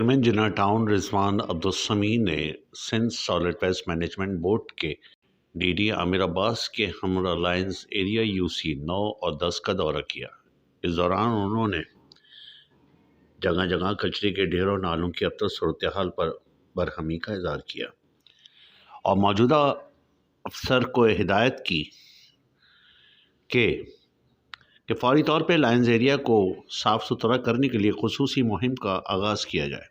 Chairman جناح town Rizwan Abdussami نے Sindh solid waste management board کے D D Aamir Abbas کے ہمراہ لائنز ایریا UC 9 اور 10 کا دورہ کیا۔ اس دوران انہوں نے جگہ جگہ کچرے کے ڈھیروں نالوں کی ابتر صورتحال پر برہمی کا اظہار کیا اور موجودہ افسر کو ہدایت کی کہ فوری طور پہ لائنز ایریا کو صاف ستھرا کرنے کے لیے خصوصی مہم کا آغاز کیا جائے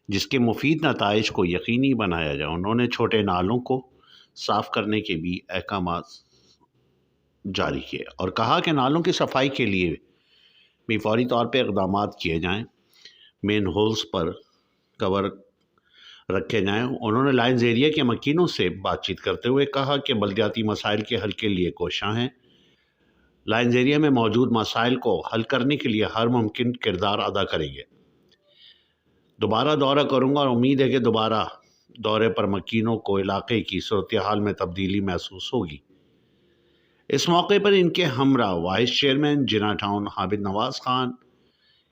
جس کے مفید نتائج کو یقینی بنایا جائے۔ انہوں نے چھوٹے نالوں کو صاف کرنے کے بھی احکامات جاری کیے اور کہا کہ نالوں کی صفائی کے لیے بھی فوری طور پہ اقدامات کیے جائیں، مین ہولز پر کور رکھے جائیں۔ انہوں نے لائنز ایریا کے مکینوں سے بات چیت کرتے ہوئے کہا کہ بلدیاتی مسائل کے حل کے لیے کوشاں ہیں، لائنز ایریا میں موجود مسائل کو حل کرنے کے لیے ہر ممکن کردار ادا کریں گے۔ دوبارہ دورہ کروں گا اور امید ہے کہ دوبارہ دورے پر مکینوں کو علاقے کی صورتحال میں تبدیلی محسوس ہوگی۔ اس موقع پر ان کے ہمراہ وائس چیئرمین جناح ٹاؤن عابد نواز خان،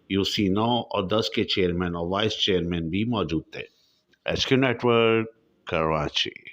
UC 9 اور 10 کے چیئرمین اور وائس چیئرمین بھی موجود تھے۔ SQ network, Karachi.